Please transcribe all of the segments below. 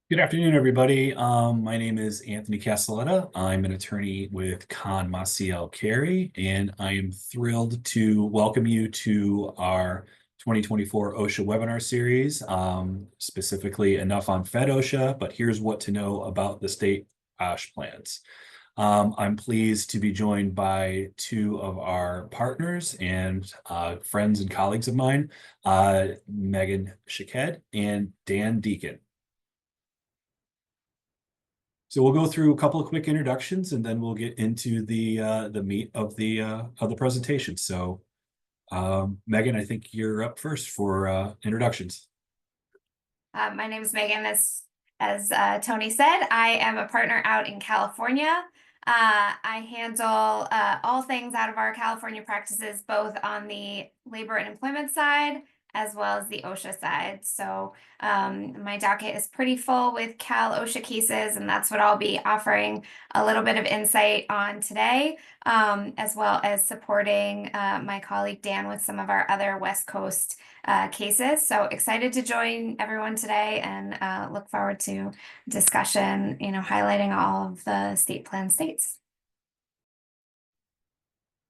Good afternoon, everybody. My name is Anthony Castelletta. I'm an attorney with Con Maciel Carey, and I am thrilled to welcome you to our 2024 OSHA webinar series, specifically Enough on Fed OSHA, but here's what to know about the state OSH plans. I'm pleased to be joined by two of our partners and friends and colleagues of mine, Megan Shaked and Dan Deacon. So we'll go through a couple of quick introductions, and then we'll get into the meat of the presentation. So, Megan, I think you're up first for introductions. My name is Megan. As Tony said, I am a partner out in California. I handle all things out of our California practices, both on the labor and employment side as well as the OSHA side. So my docket is pretty full with Cal OSHA cases, and that's what I'll be offering a little bit of insight on today, as well as supporting my colleague Dan with some of our other West Coast cases. So excited to join everyone today and look forward to discussion, highlighting all of the state plan states.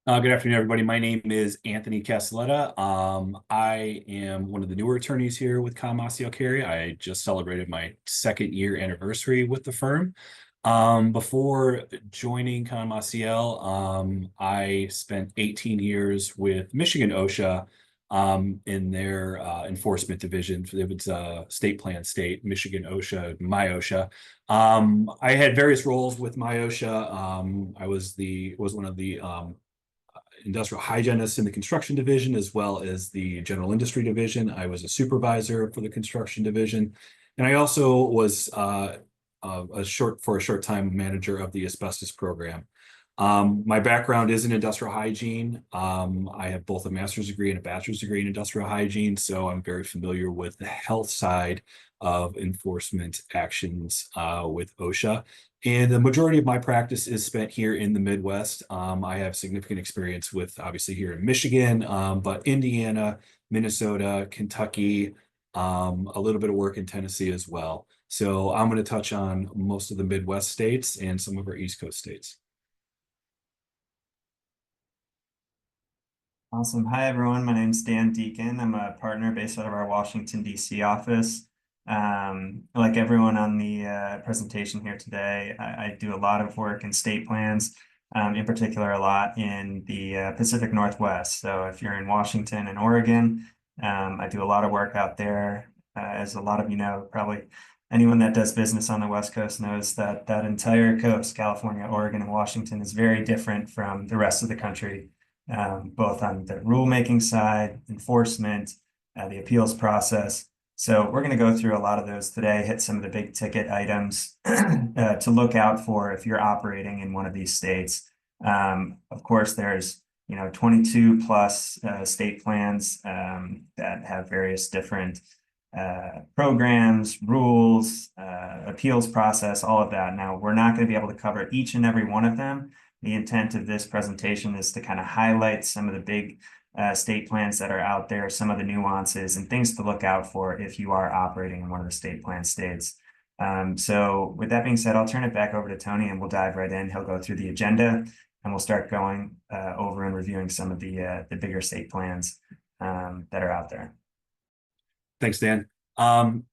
Good afternoon, everybody. My name is Anthony Castelletta. I am one of the newer attorneys here with Con Maciel Carey. I just celebrated my second year anniversary with the firm. Before joining Con Maciel, I spent 18 years with Michigan OSHA in their enforcement division. It was state plan state, Michigan OSHA, my OSHA. I had various roles with my OSHA. I was one of the industrial hygienists in the construction division, as well as the general industry division. I was a supervisor for the construction division, and I also was a short time manager of the asbestos program. My background is in industrial hygiene. I have both a master's degree and a bachelor's degree in industrial hygiene, so I'm very familiar with the health side of enforcement actions with OSHA. And the majority of my practice is spent here in the Midwest. I have significant experience with, obviously, here in Michigan, but Indiana, Minnesota, Kentucky, a little bit of work in Tennessee as well. So I'm going to touch on most of the Midwest states and some of our East Coast states. Awesome. Hi, everyone. My name's Dan Deacon. I'm a partner based out of our Washington, D.C. office. Like everyone on the presentation here today, I do a lot of work in state plans, in particular, a lot in the Pacific Northwest. So if you're in Washington and Oregon, I do a lot of work out there. As a lot of you know, probably anyone that does business on the West Coast knows that that entire coast, California, Oregon, and Washington, is very different from the rest of the country. Both on the rulemaking side, enforcement, the appeals process. So we're going to go through a lot of those today, hit some of the big ticket items to look out for if you're operating in one of these states. Of course, there's 22 plus state plans that have various different programs, rules, appeals process, all of that. Now, we're not going to be able to cover each and every one of them. The intent of this presentation is to kind of highlight some of the big state plans that are out there, some of the nuances and things to look out for if you are operating in one of the state plan states. So with that being said, I'll turn it back over to Tony and we'll dive right in. He'll go through the agenda and we'll start going over and reviewing some of the bigger state plans that are out there. Thanks, Dan.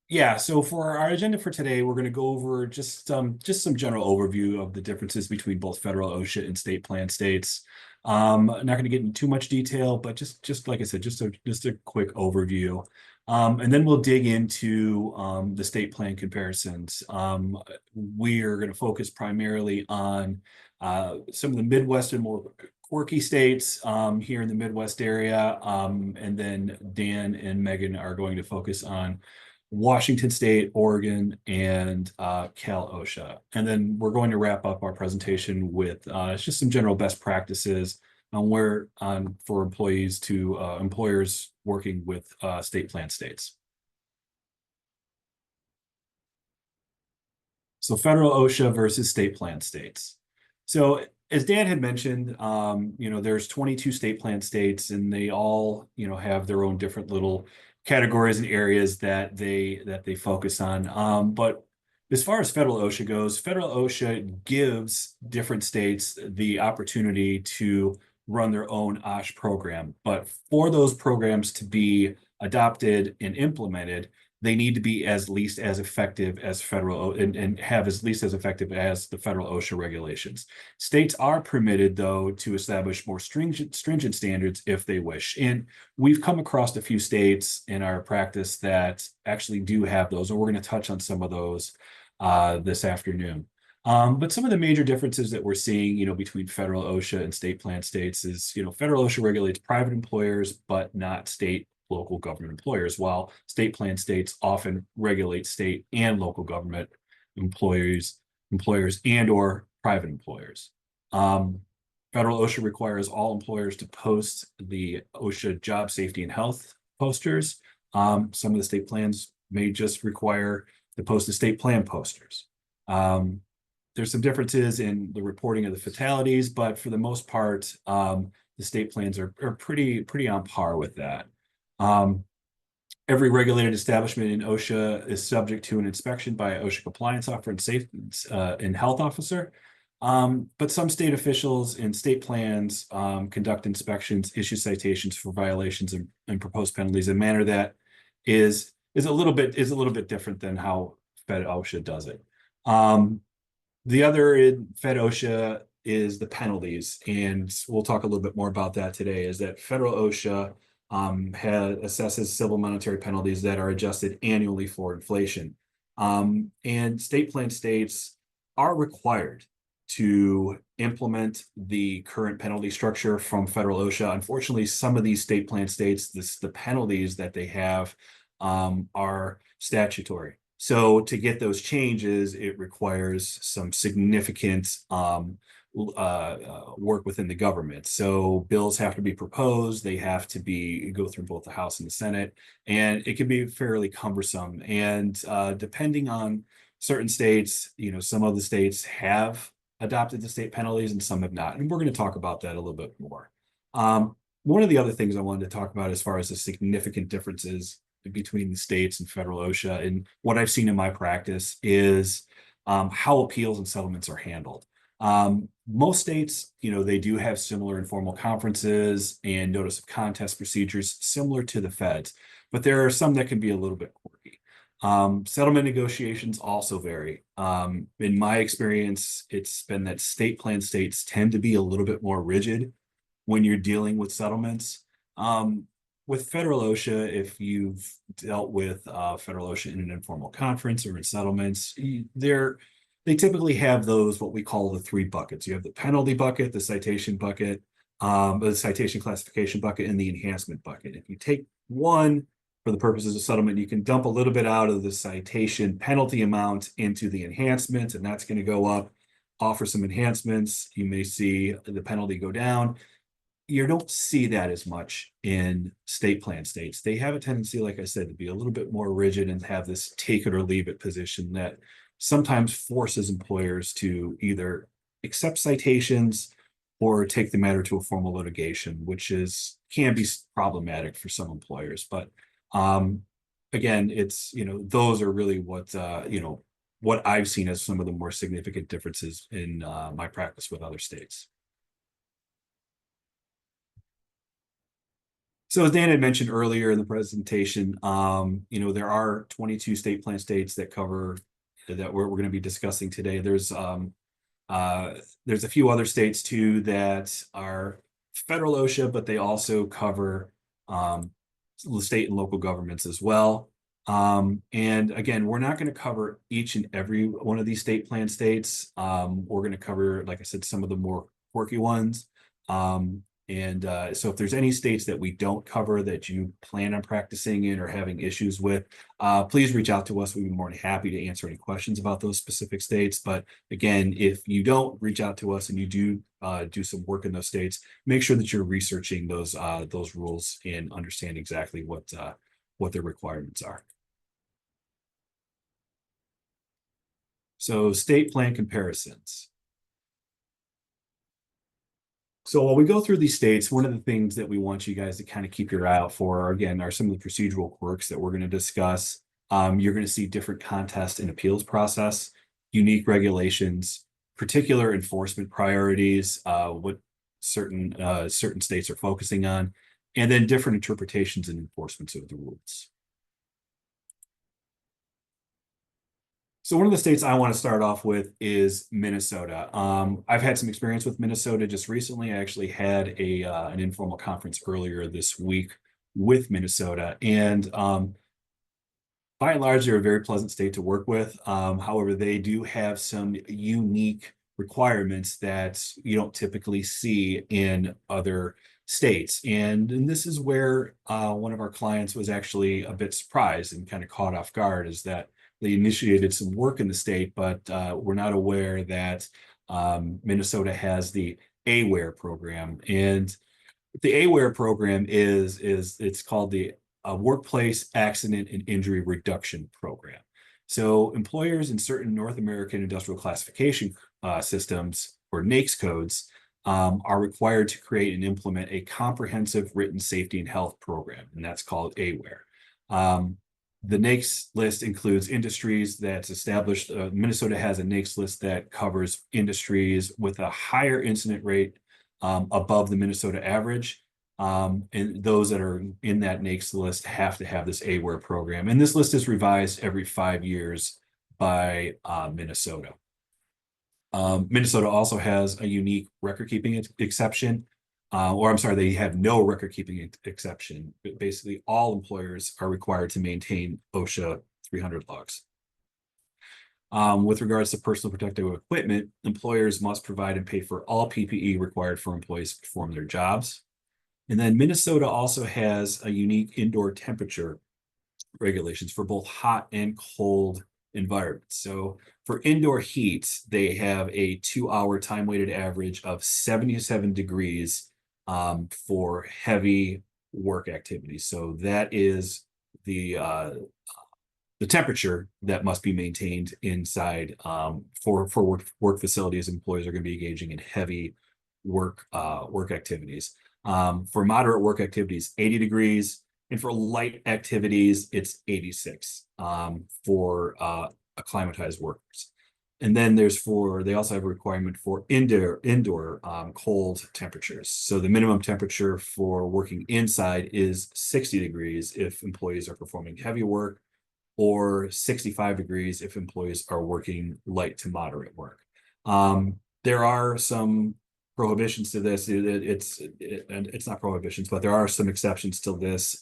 Yeah, so for our agenda for today, we're going to go over just some general overview of the differences between both federal OSHA and state plan states. I'm not going to get into too much detail, but just like I said, just a quick overview. And then we'll dig into the state plan comparisons. We are going to focus primarily on some of the Midwest and more quirky states here in the Midwest area. And then Dan and Megan are going to focus on Washington State, Oregon, and Cal OSHA. And then we're going to wrap up our presentation with just some general best practices on where for employers working with state plan states. So federal OSHA versus state plan states. So as Dan had mentioned, there's 22 state plan states, and they all, have their own different little categories and areas that they focus on. But As far as federal OSHA goes, federal OSHA gives different states the opportunity to run their own OSH program. But for those programs to be adopted and implemented, they need to be as least as effective as and have as least as effective as the federal OSHA regulations. States are permitted, though, to establish more stringent standards if they wish. And we've come across a few states in our practice that actually do have those, and we're going to touch on some of those this afternoon. But some of the major differences that we're seeing, between federal OSHA and state plan states is, federal OSHA regulates private employers, but not state local government employers, while state plan states often regulate state and local government employers and or private employers. Federal OSHA requires all employers to post the OSHA job safety and health posters. Some of the state plans may just require to post the state plan posters. There's some differences in the reporting of the fatalities, but for the most part, the state plans are pretty on par with that. Every regulated establishment in OSHA is subject to an inspection by an OSHA compliance officer and safety and health officer. But some state officials and state plans conduct inspections, issue citations for violations and propose penalties in a manner that is a little bit different than how Fed OSHA does it. The other in Fed OSHA is the penalties, and we'll talk a little bit more about that today. Is that federal OSHA assesses civil monetary penalties that are adjusted annually for inflation, and state plan states are required to implement the current penalty structure from federal OSHA. Unfortunately, some of these state plan states, the penalties that they have are statutory. So to get those changes, it requires some significant work within the government. So bills have to be proposed, they have to go through both the House and the Senate, and it can be fairly cumbersome. And depending on certain states, some of the states have adopted the state penalties and some have not. And we're going to talk about that a little bit more. One of the other things I wanted to talk about as far as the significant differences between the states and federal OSHA and what I've seen in my practice is how appeals and settlements are handled. Most states, they do have similar informal conferences and notice of contest procedures similar to the feds, but there are some that can be a little bit quirky. Settlement negotiations also vary. In my experience, it's been that state plan states tend to be a little bit more rigid when you're dealing with settlements. With federal OSHA, if you've dealt with federal OSHA in an informal conference or in settlements, they typically have those, what we call the three buckets. You have the penalty bucket, the citation bucket, the citation classification bucket, and the enhancement bucket. If you take one for the purposes of settlement, you can dump a little bit out of the citation penalty amount into the enhancement, and that's going to go up. Offer some enhancements, you may see the penalty go down. You don't see that as much in state plan states. They have a tendency, like I said, to be a little bit more rigid and have this take it or leave it position that sometimes forces employers to either accept citations or take the matter to a formal litigation, which can be problematic for some employers. But again, it's, those are really what I've seen as some of the more significant differences in my practice with other states. So as Dan had mentioned earlier in the presentation, there are 22 state plan states that cover that we're going to be discussing today. There's a few other states too that are federal OSHA, but they also cover state and local governments as well. And again, we're not going to cover each and every one of these state plan states. We're going to cover, like I said, some of the more quirky ones. So if there's any states that we don't cover that you plan on practicing in or having issues with, please reach out to us. We'd be more than happy to answer any questions about those specific states. But again, if you don't reach out to us and you do some work in those states, make sure that you're researching those rules and understand exactly what their requirements are. So state plan comparisons. So while we go through these states, one of the things that we want you guys to kind of keep your eye out for, again, are some of the procedural quirks that we're going to discuss. You're going to see different contest and appeals process, unique regulations, particular enforcement priorities, what certain states are focusing on, and then different interpretations and enforcements of the rules. So one of the states I want to start off with is Minnesota. I've had some experience with Minnesota just recently. I actually had an informal conference earlier this week with Minnesota, and by and large, they're a very pleasant state to work with. However, they do have some unique requirements that you don't typically see in other states. And this is where one of our clients was actually a bit surprised and kind of caught off guard, is that they initiated some work in the state, but we're not aware that Minnesota has the AWARE program. And the AWARE program is it's called the Workplace Accident and Injury Reduction Program. So employers in certain North American industrial classification systems, or NAICS codes, are required to create and implement a comprehensive written safety and health program, and that's called AWARE. The NAICS list includes industries that's established. Minnesota has a NAICS list that covers industries with a higher incident rate above the Minnesota average. And those that are in that NAICS list have to have this AWARE program. And this list is revised every 5 years by Minnesota. Minnesota also has a unique record keeping exception. Or I'm sorry, they have no record keeping exception. Basically, all employers are required to maintain OSHA 300 logs. With regards to personal protective equipment, employers must provide and pay for all PPE required for employees to perform their jobs. And then Minnesota also has a unique indoor temperature regulations for both hot and cold environments. So for indoor heat, they have a 2-hour time-weighted average of 77 degrees for heavy work activities. So that is the temperature that must be maintained inside for work facilities. Employees are going to be engaging in heavy work activities. For moderate work activities, 80 degrees, and for light activities, it's 86 for acclimatized workers. And then they also have a requirement for indoor cold temperatures. So the minimum temperature for working inside is 60 degrees if employees are performing heavy work, or 65 degrees if employees are working light to moderate work. There are some prohibitions to this. It's not prohibitions, but there are some exceptions to this.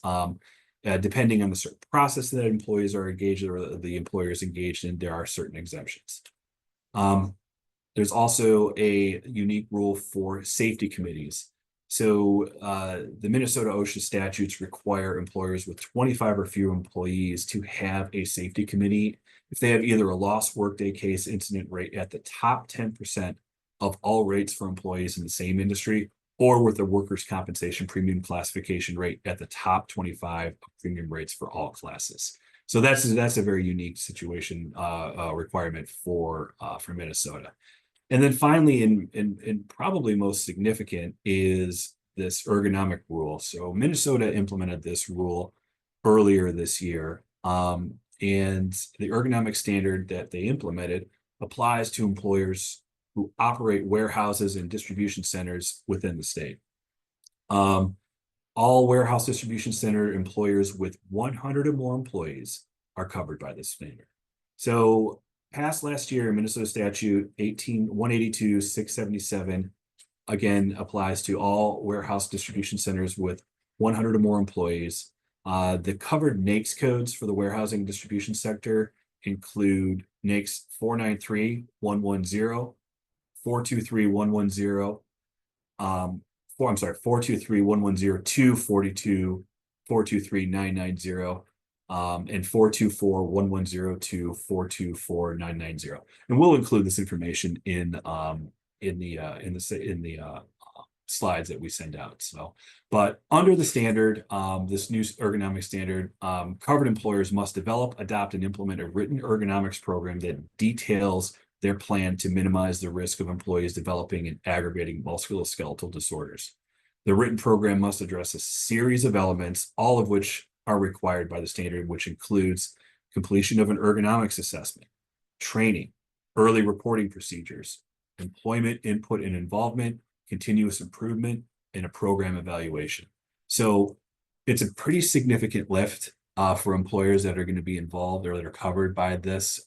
Depending on the certain process that employees are engaged or the employer is engaged in, there are certain exemptions. There's also a unique rule for safety committees. So the Minnesota OSHA statutes require employers with 25 or fewer employees to have a safety committee if they have either a lost workday case incident rate at the top 10% of all rates for employees in the same industry, or with a workers' compensation premium classification rate at the top 25 premium rates for all classes. So that's a very unique situation requirement for Minnesota. And then finally, and probably most significant, is this ergonomic rule. So Minnesota implemented this rule earlier this year, and the ergonomic standard that they implemented applies to employers who operate warehouses and distribution centers within the state. All warehouse distribution center employers with 100 or more employees are covered by this standard. So passed last year, Minnesota statute 182-677 again applies to all warehouse distribution centers with 100 or more employees. The covered NAICS codes for the warehousing distribution sector include NAICS 493-110, 423-110, 423-110-242, 423-990, and 424-110-2, 424-990. And we'll include this information in the slides that we send out. So, but under the standard, this new ergonomic standard, covered employers must develop, adopt, and implement a written ergonomics program that details their plan to minimize the risk of employees developing and aggravating musculoskeletal disorders. The written program must address a series of elements, all of which are required by the standard, which includes completion of an ergonomics assessment, training, early reporting procedures, employment input and involvement, continuous improvement, and a program evaluation. So it's a pretty significant lift for employers that are going to be involved or that are covered by this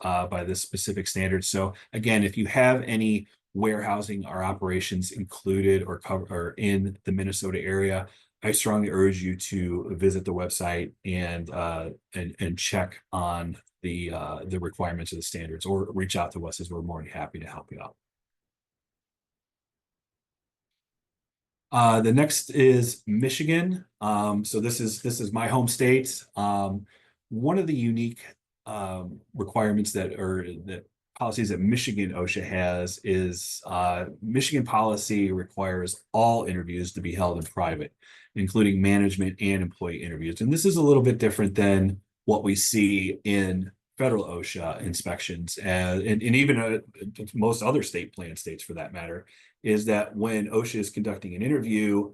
specific standard. So again, if you have any warehousing or operations included or cover or in the Minnesota area, I strongly urge you to visit the website and check on the requirements of the standards, or reach out to us, as we're more than happy to help you out. The next is Michigan. So this is my home state. One of the unique requirements that policies that Michigan OSHA has is Michigan policy requires all interviews to be held in private, including management and employee interviews. And this is a little bit different than what we see in federal OSHA inspections, and even most other state plan states for that matter, is that when OSHA is conducting an interview,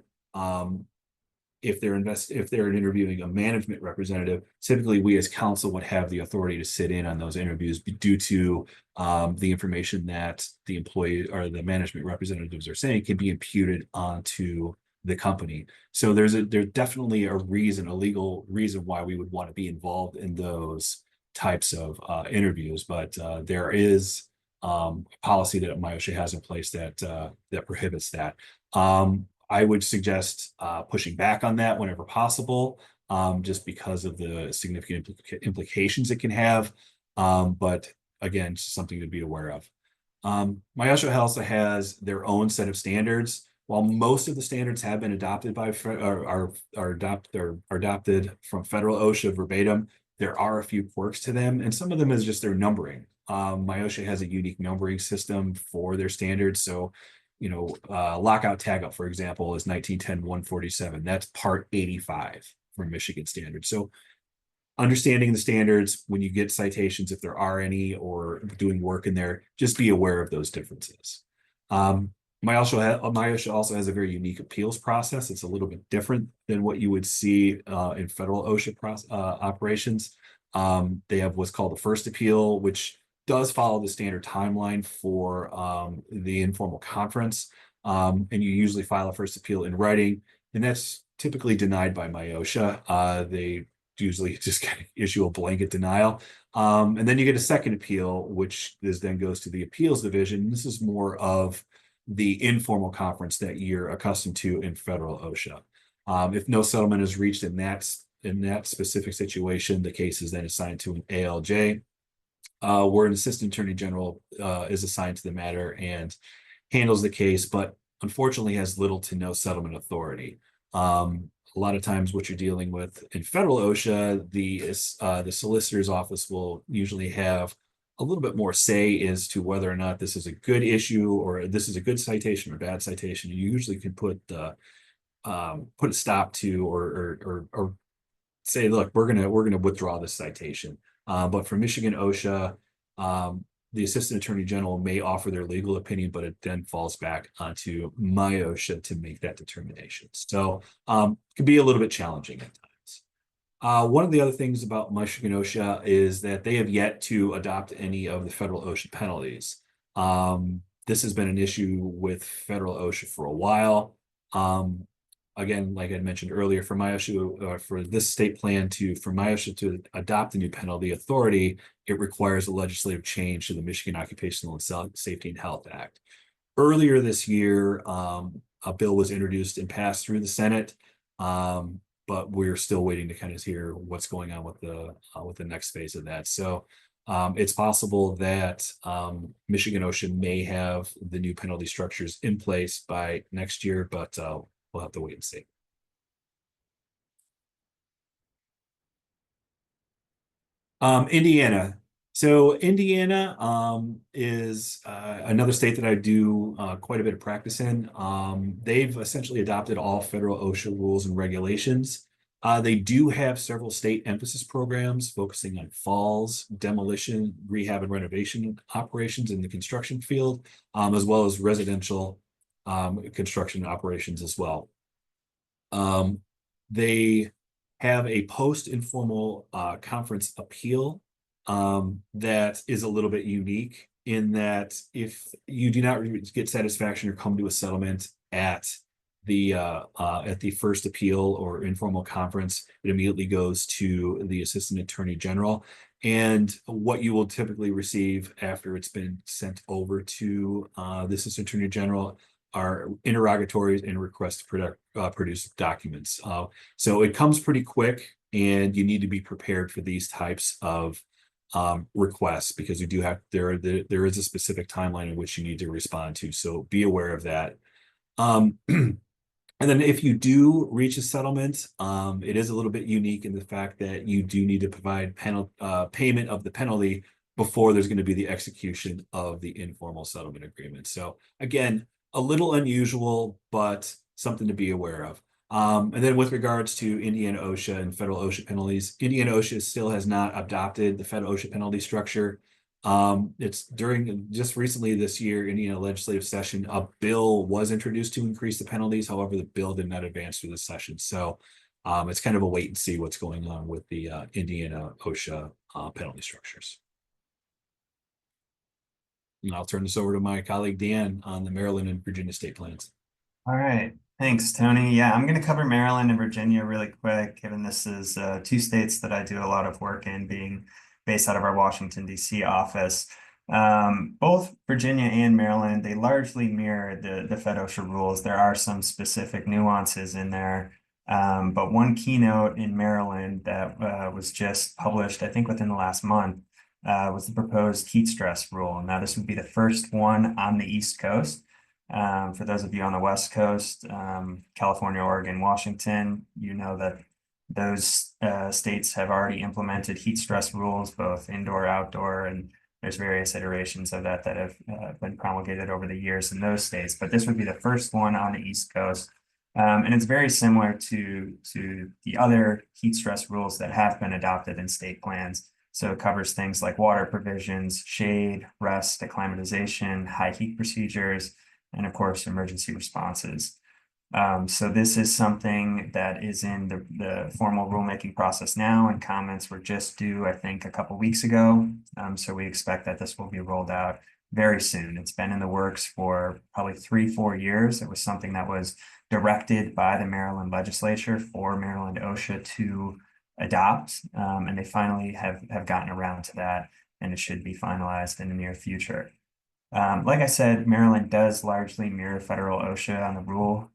if they're interviewing a management representative, typically we as counsel would have the authority to sit in on those interviews due to the information that the employee or the management representatives are saying can be imputed onto the company. So there's definitely a legal reason why we would want to be involved in those types of interviews, but there is policy that MyOSHA has in place that prohibits that. I would suggest pushing back on that whenever possible, just because of the significant implications it can have. But again, just something to be aware of. MyOSHA also has their own set of standards. While most of the standards have been adopted by are adopted from federal OSHA verbatim, there are a few quirks to them, and some of them is just their numbering. MyOSHA has a unique numbering system for their standards. So, lockout tagout, for example, is 1910-147. That's part 85 from Michigan standards. So understanding the standards when you get citations, if there are any, or doing work in there, just be aware of those differences. MyOSHA also has a very unique appeals process. It's a little bit different than what you would see in federal OSHA operations. They have what's called the first appeal, which does follow the standard timeline for the informal conference. And you usually file a first appeal in writing, and that's typically denied by MyOSHA. They usually just kind of issue a blanket denial. And then you get a second appeal, which then goes to the appeals division. This is more of the informal conference that you're accustomed to in federal OSHA. If no settlement is reached in that specific situation, the case is then assigned to an ALJ, where an assistant attorney general is assigned to the matter and handles the case, but unfortunately has little to no settlement authority. A lot of times what you're dealing with in federal OSHA, the solicitor's office will usually have a little bit more say as to whether or not this is a good issue or this is a good citation or bad citation. You usually can put a stop to or say, look, we're gonna withdraw this citation. But for Michigan OSHA, the assistant attorney general may offer their legal opinion, but it then falls back onto MyOSHA to make that determination. So it can be a little bit challenging at times. One of the other things about Michigan OSHA is that they have yet to adopt any of the federal OSHA penalties. This has been an issue with federal OSHA for a while. Again, like I mentioned earlier, for MyOSHA, for this state plan for MyOSHA to adopt the new penalty authority, it requires a legislative change to the Michigan Occupational and Safety and Health Act. Earlier this year, a bill was introduced and passed through the Senate, but we're still waiting to kind of hear what's going on with the next phase of that. So it's possible that Michigan OSHA may have the new penalty structures in place by next year, but we'll have to wait and see. Indiana. So Indiana is another state that I do quite a bit of practice in. They've essentially adopted all federal OSHA rules and regulations. They do have several state emphasis programs focusing on falls, demolition, rehab, and renovation operations in the construction field, as well as residential construction operations as well. They have a post-informal conference appeal that is a little bit unique in that if you do not get satisfaction or come to a settlement at the first appeal or informal conference, it immediately goes to the Assistant Attorney General. And what you will typically receive after it's been sent over to the Assistant Attorney General are interrogatories and requests to produce documents. So it comes pretty quick, and you need to be prepared for these types of requests, because you do have there is a specific timeline in which you need to respond to. So be aware of that. And then if you do reach a settlement, it is a little bit unique in the fact that you do need to provide payment of the penalty before there's going to be the execution of the informal settlement agreement. So again, a little unusual, but something to be aware of. And then with regards to Indiana OSHA and federal OSHA penalties, Indiana OSHA still has not adopted the federal OSHA penalty structure. It's during just recently this year, Indiana legislative session, a bill was introduced to increase the penalties. However, the bill did not advance through the session. So it's kind of a wait and see what's going on with the Indiana OSHA penalty structures. And I'll turn this over to my colleague Dan on the Maryland and Virginia state plans. All right. Thanks, Tony. Yeah, I'm going to cover Maryland and Virginia really quick, given this is two states that I do a lot of work in, being based out of our Washington, D.C. office. Both Virginia and Maryland, they largely mirror the Fed OSHA rules. There are some specific nuances in there. But one keynote in Maryland that was just published, I think within the last month, was the proposed heat stress rule. Now, this would be the first one on the East Coast. For those of you on the West Coast, California, Oregon, Washington, you know that those states have already implemented heat stress rules, both indoor, outdoor, and there's various iterations of that have been promulgated over the years in those states. But this would be the first one on the East Coast. And it's very similar to the other heat stress rules that have been adopted in state plans. So it covers things like water provisions, shade, rest, acclimatization, high heat procedures, and of course, emergency responses. So this is something that is in the formal rulemaking process now, and comments were just due, I think, a couple weeks ago. So we expect that this will be rolled out very soon. It's been in the works for probably 3-4 years. It was something that was directed by the Maryland legislature for Maryland OSHA to adopt, and they finally have gotten around to that, and it should be finalized in the near future. Like I said, Maryland does largely mirror federal OSHA on the rule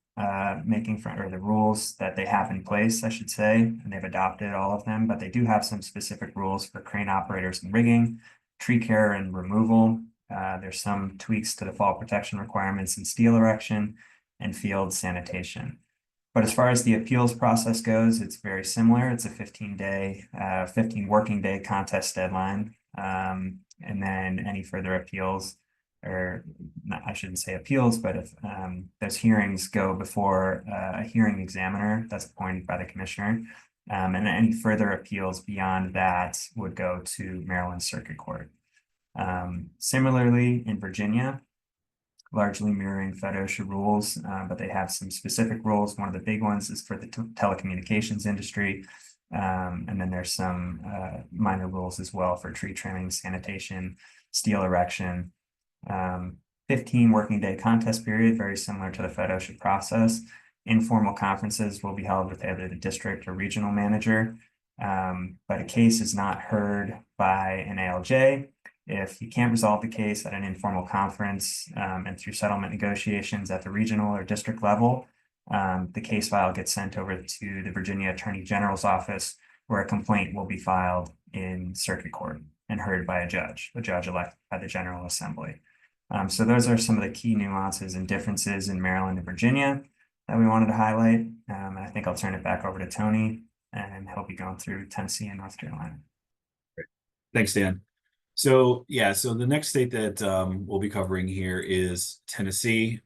making front, or the rules that they have in place, I should say, and they've adopted all of them, but they do have some specific rules for crane operators and rigging, tree care and removal. There's some tweaks to the fall protection requirements in steel erection and field sanitation. But as far as the appeals process goes, it's very similar. It's a 15 working day contest deadline. And then any further appeals, or not, I shouldn't say appeals, but if those hearings go before a hearing examiner that's appointed by the commissioner, and any further appeals beyond that would go to Maryland Circuit Court. Similarly, in Virginia, largely mirroring Fed OSHA rules, but they have some specific rules. One of the big ones is for the telecommunications industry. And then there's some minor rules as well for tree trimming, sanitation, steel erection. 15 working day contest period, very similar to the Fed OSHA process. Informal conferences will be held with either the district or regional manager, but a case is not heard by an ALJ. If you can't resolve the case at an informal conference and through settlement negotiations at the regional or district level, the case file gets sent over to the Virginia Attorney General's office, where a complaint will be filed in circuit court and heard by a judge elected by the General Assembly. So those are some of the key nuances and differences in Maryland and Virginia that we wanted to highlight. And I think I'll turn it back over to Tony, and he'll be going through Tennessee and North Carolina. Great. Thanks, Dan. So yeah, so the next state that we'll be covering here is Tennessee.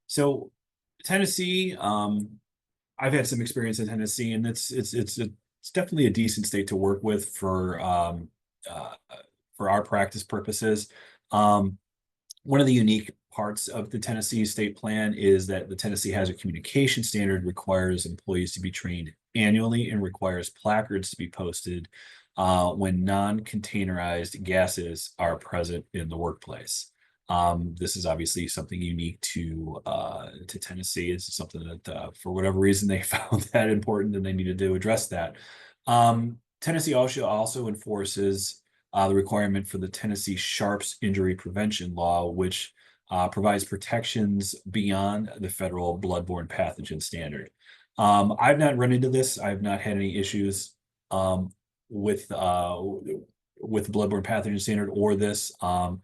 So Tennessee, I've had some experience in Tennessee, and it's definitely a decent state to work with for our practice purposes. One of the unique parts of the Tennessee state plan is that the Tennessee Hazard Communication Standard requires employees to be trained annually and requires placards to be posted when non-containerized gases are present in the workplace. This is obviously something unique to Tennessee. It's something that for whatever reason they found that important and they needed to address that. Tennessee OSHA also enforces the requirement for the Tennessee Sharps Injury Prevention Law, which provides protections beyond the federal bloodborne pathogen standard. I've not run into this. I've not had any issues with the bloodborne pathogen standard or this. But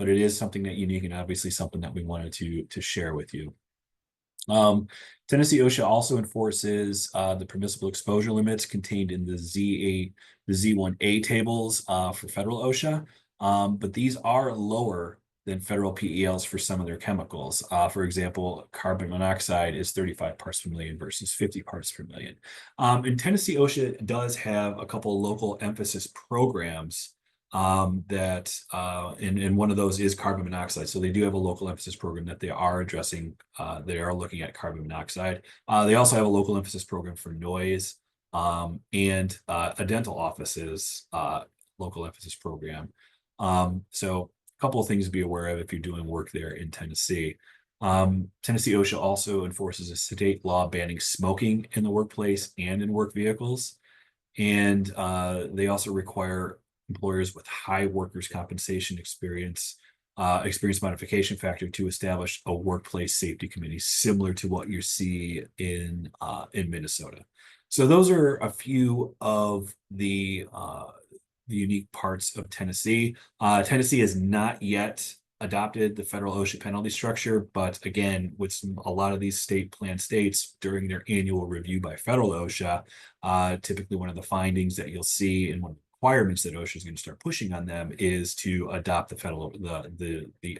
it is something that unique and obviously something that we wanted to share with you. Tennessee OSHA also enforces the permissible exposure limits contained in the Z1A tables for federal OSHA, but these are lower than federal PELs for some of their chemicals. For example, carbon monoxide is 35 parts per million versus 50 parts per million. And Tennessee OSHA does have a couple of local emphasis programs and one of those is carbon monoxide. So they do have a local emphasis program that they are addressing. They are looking at carbon monoxide. They also have a local emphasis program for noise and a dental office's local emphasis program. So a couple of things to be aware of if you're doing work there in Tennessee. Tennessee OSHA also enforces a state law banning smoking in the workplace and in work vehicles. And they also require employers with high workers' compensation experience modification factor to establish a workplace safety committee similar to what you see in Minnesota. So those are a few of the unique parts of Tennessee. Tennessee has not yet adopted the federal OSHA penalty structure, but again, with a lot of these state plan states during their annual review by federal OSHA, typically one of the findings that you'll see and one of the requirements that OSHA is going to start pushing on them is to adopt the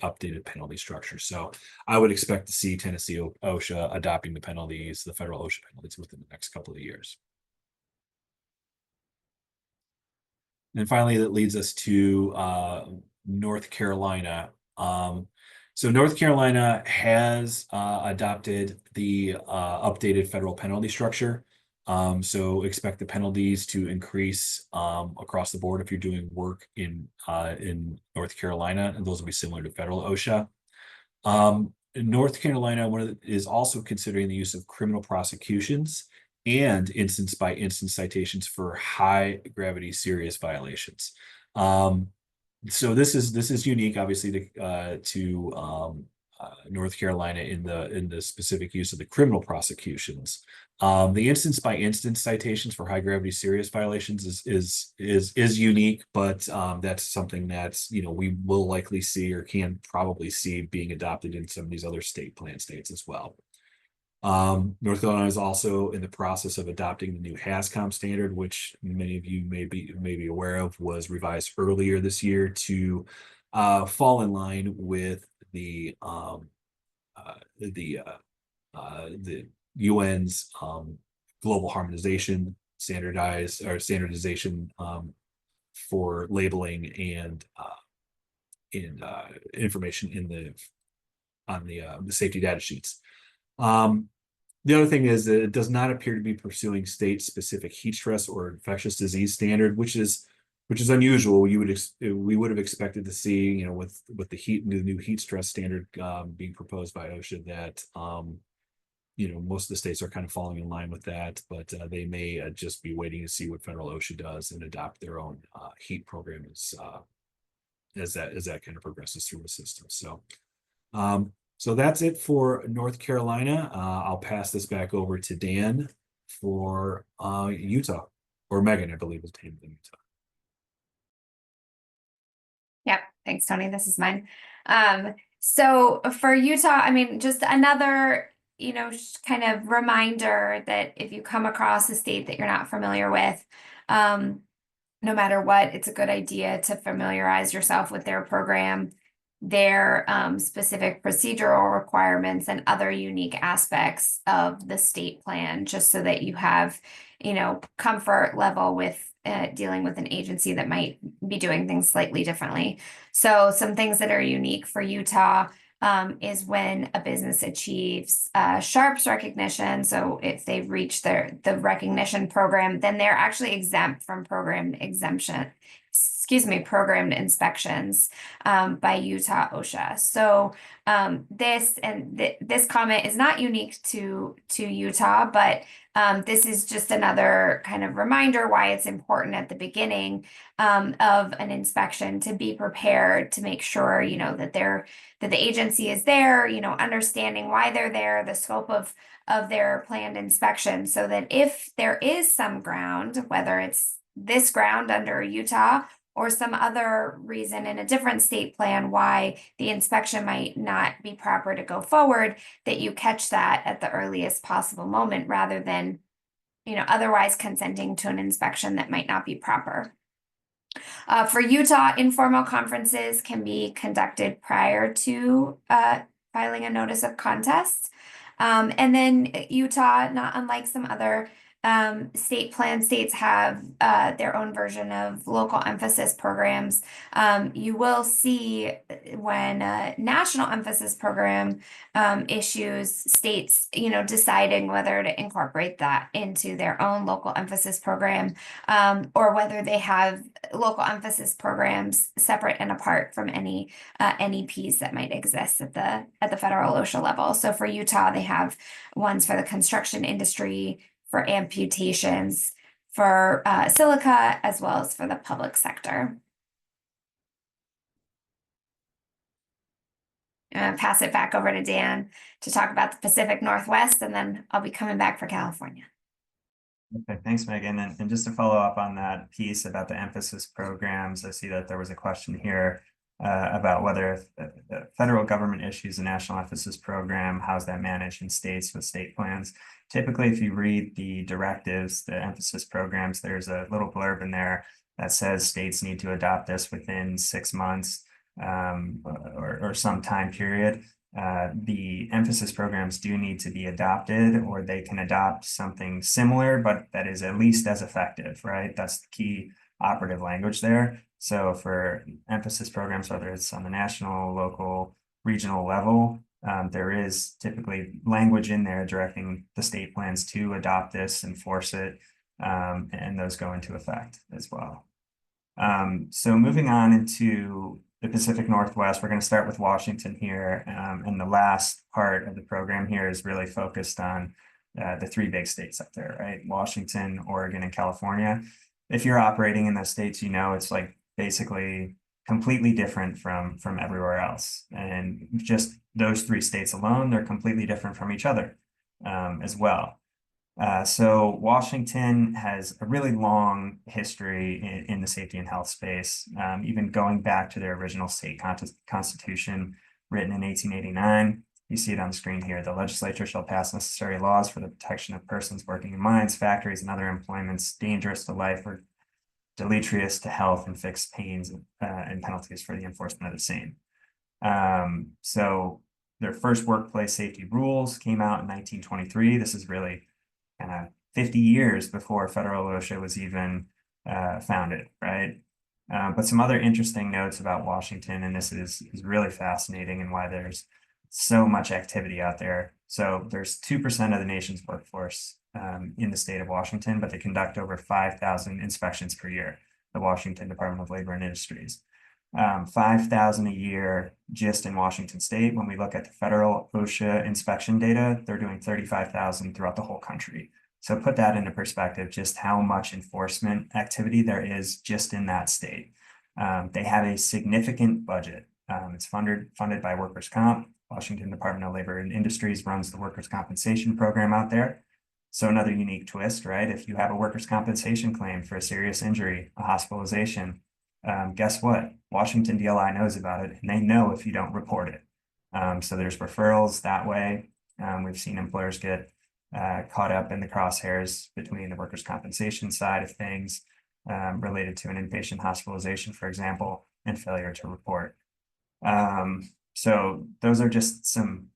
updated penalty structure. So I would expect to see Tennessee OSHA adopting the federal OSHA penalties within the next couple of years. And finally, that leads us to North Carolina. So North Carolina has adopted the updated federal penalty structure. So expect the penalties to increase across the board if you're doing work in North Carolina, and those will be similar to federal OSHA. North Carolina is also considering the use of criminal prosecutions and instance by instance citations for high gravity serious violations. So this is unique, obviously, to North Carolina in the specific use of the criminal prosecutions. The instance by instance citations for high gravity serious violations is unique, but that's something that's we will likely see or can probably see being adopted in some of these other state plan states as well. North Carolina is also in the process of adopting the new HAZCOM standard, which many of you may be aware of, was revised earlier this year to fall in line with the UN's global harmonization standardization for labeling and in information on the safety data sheets. The other thing is that it does not appear to be pursuing state-specific heat stress or infectious disease standard, which is unusual. We would have expected to see, with the new heat stress standard being proposed by OSHA, that most of the states are kind of falling in line with that, but they may just be waiting to see what federal OSHA does and adopt their own heat program as that kind of progresses through the system. So that's it for North Carolina. I'll pass this back over to Dan for Utah, or Megan, I believe is named in Utah. Yep. Thanks, Tony. This is mine. So for Utah, I mean, just another, kind of reminder that if you come across a state that you're not familiar with, no matter what, it's a good idea to familiarize yourself with their program, their specific procedural requirements, and other unique aspects of the state plan, just so that you have, comfort level with dealing with an agency that might be doing things slightly differently. So some things that are unique for Utah, is when a business achieves Sharps recognition. So if they've reached the recognition program, then they're actually exempt from programmed inspections by Utah OSHA. So this comment is not unique to Utah, but this is just another kind of reminder why it's important at the beginning of an inspection to be prepared to make sure, that the agency is there, understanding why they're there, the scope of their planned inspection, so that if there is some ground, whether it's this ground under Utah or some other reason in a different state plan why the inspection might not be proper to go forward, that you catch that at the earliest possible moment rather than, otherwise consenting to an inspection that might not be proper. For Utah, informal conferences can be conducted prior to filing a notice of contest. And then Utah, not unlike some other states have their own version of local emphasis programs. You will see when a national emphasis program issues, states, deciding whether to incorporate that into their own local emphasis program, or whether they have local emphasis programs separate and apart from any NEPs that might exist at the federal OSHA level. So for Utah, they have ones for the construction industry, for amputations, for silica, as well as for the public sector. Pass it back over to Dan to talk about the Pacific Northwest, and then I'll be coming back for California. Okay, thanks, Megan. And just to follow up on that piece about the emphasis programs, I see that there was a question here about whether the federal government issues a national emphasis program, how's that managed in states with state plans? Typically, if you read the directives, the emphasis programs, there's a little blurb in there that says states need to adopt this within 6 months or some time period. The emphasis programs do need to be adopted, or they can adopt something similar, but that is at least as effective, right? That's the key operative language there. So for emphasis programs, whether it's on the national, local, regional level, there is typically language in there directing the state plans to adopt this, enforce it, and those go into effect as well. So moving on into the Pacific Northwest, we're going to start with Washington here. And the last part of the program here is really focused on the 3 big states up there, right? Washington, Oregon, and California. If you're operating in those states, it's like basically completely different from everywhere else. And just those 3 states alone, they're completely different from each other as well. So Washington has a really long history in the safety and health space, even going back to their original state constitution written in 1889. You see it on the screen here. The legislature shall pass necessary laws for the protection of persons working in mines, factories, and other employments dangerous to life or deleterious to health, and fix pains and penalties for the enforcement of the same. So their first workplace safety rules came out in 1923. This is really kind of 50 years before federal OSHA was even founded, right? But some other interesting notes about Washington, and this is really fascinating and why there's so much activity out there. So there's 2% of the nation's workforce in the state of Washington, but they conduct over 5,000 inspections per year, the Washington Department of Labor and Industries. 5,000 a year just in Washington state. When we look at the federal OSHA inspection data, they're doing 35,000 throughout the whole country. So put that into perspective, just how much enforcement activity there is just in that state. They have a significant budget. It's funded by workers' comp. Washington Department of Labor and Industries runs the workers' compensation program out there. So another unique twist, right? If you have a workers' compensation claim for a serious injury, a hospitalization, guess what? Washington DLI knows about it, and they know if you don't report it. So there's referrals that way. We've seen employers get caught up in the crosshairs between the workers' compensation side of things related to an inpatient hospitalization, for example, and failure to report. So those are just some,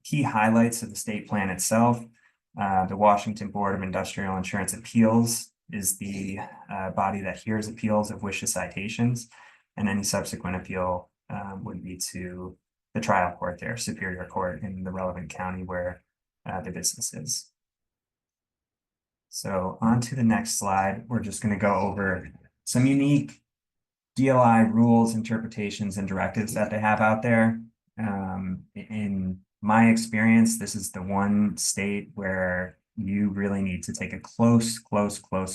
key highlights of the state plan itself. The Washington Board of Industrial Insurance Appeals is the body that hears appeals of WSHA citations, and any subsequent appeal would be to the trial court there, Superior Court in the relevant county where the business is. So on to the next slide, we're just going to go over some unique DLI rules, interpretations, and directives that they have out there. In my experience, this is the one state where you really need to take a close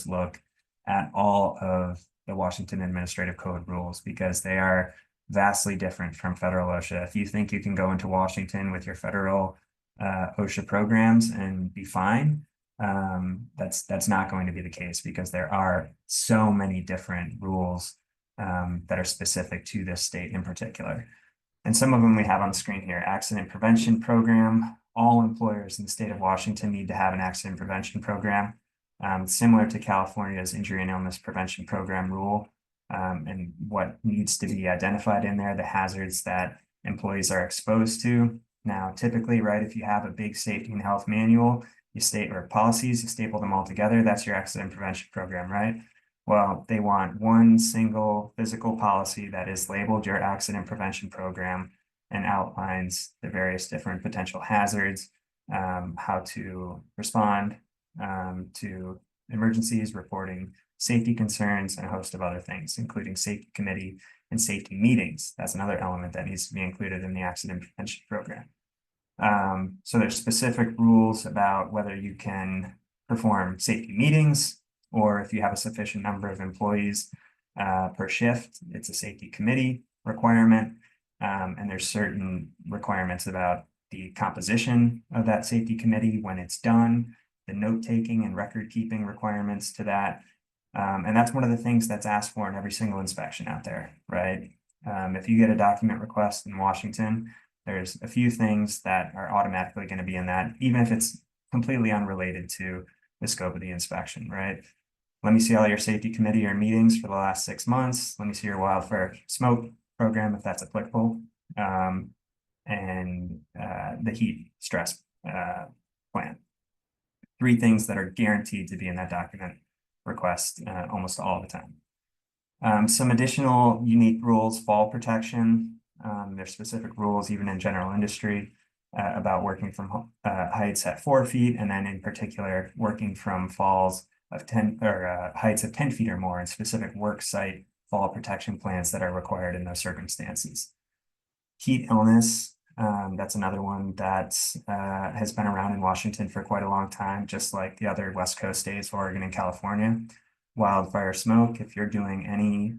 look at all of the Washington Administrative Code rules, because they are vastly different from federal OSHA. If you think you can go into Washington with your federal OSHA programs and be fine, that's not going to be the case, because there are so many different rules that are specific to this state in particular. And some of them we have on the screen here. Accident prevention program. All employers in the state of Washington need to have an accident prevention program, similar to California's injury and illness prevention program rule. And what needs to be identified in there, the hazards that employees are exposed to. Now, typically, right, if you have a big safety and health manual, you state or policies, you staple them all together, that's your accident prevention program, right? Well, they want one single physical policy that is labeled your accident prevention program and outlines the various different potential hazards, how to respond to emergencies, reporting safety concerns, and a host of other things, including safety committee and safety meetings. That's another element that needs to be included in the accident prevention program. So there's specific rules about whether you can perform safety meetings, or if you have a sufficient number of employees per shift, it's a safety committee requirement. And there's certain requirements about the composition of that safety committee when it's done, the note-taking and record-keeping requirements to that. And that's one of the things that's asked for in every single inspection out there, right? If you get a document request in Washington, there's a few things that are automatically going to be in that, even if it's completely unrelated to the scope of the inspection, right? Let me see all your safety committee or meetings for the last 6 months. Let me see your wildfire smoke program, if that's applicable, and the heat stress plan. 3 things that are guaranteed to be in that document request almost all the time. Some additional unique rules: fall protection. There's specific rules even in general industry about working from heights at 4 feet, and then in particular working from falls of 10 or heights of 10 feet or more, and specific work site fall protection plans that are required in those circumstances. Heat illness, that's another one that has been around in Washington for quite a long time, just like the other West Coast states, Oregon and California. Wildfire smoke, if you're doing any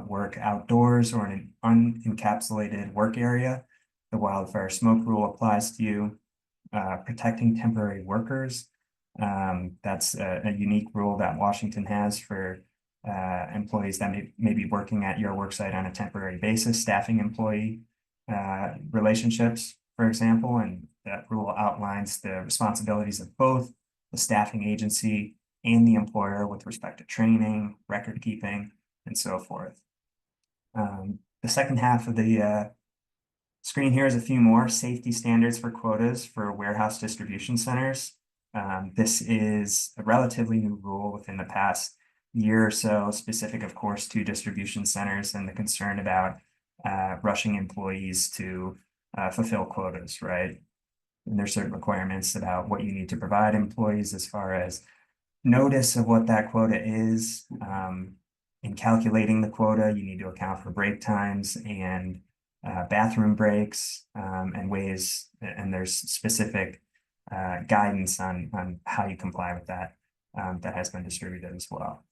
work outdoors or in an unencapsulated work area, the wildfire smoke rule applies to you. Protecting temporary workers, that's a unique rule that Washington has for employees that may be working at your work site on a temporary basis, staffing employee relationships, for example, and that rule outlines the responsibilities of both the staffing agency and the employer with respect to training, record keeping, and so forth. The second half of the screen here is a few more safety standards for quotas for warehouse distribution centers. This is a relatively new rule within the past year or so, specific, of course, to distribution centers and the concern about rushing employees to fulfill quotas, right? And there's certain requirements about what you need to provide employees as far as notice of what that quota is. In calculating the quota, you need to account for break times and bathroom breaks and ways, and there's specific guidance on how you comply with that that has been distributed as well.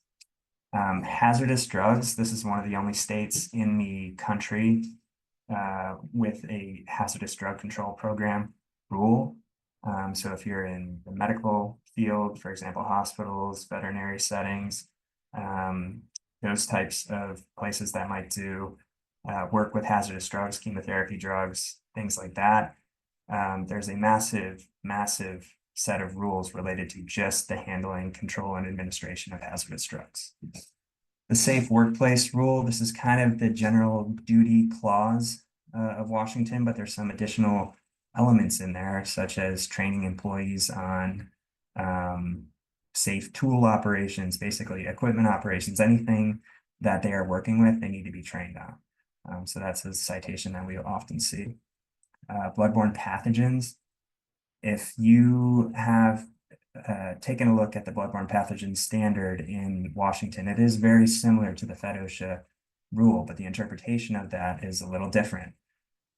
Hazardous drugs, this is one of the only states in the country with a hazardous drug control program rule. So if you're in the medical field, for example, hospitals, veterinary settings, those types of places that might do work with hazardous drugs, chemotherapy drugs, things like that, there's a massive set of rules related to just the handling, control, and administration of hazardous drugs. The safe workplace rule, this is kind of the general duty clause of Washington, but there's some additional elements in there, such as training employees on safe tool operations, basically equipment operations, anything that they are working with, they need to be trained on. So that's a citation that we often see. bloodborne pathogens. If you have taken a look at the bloodborne pathogen standard in Washington, it is very similar to the OSHA rule, but the interpretation of that is a little different.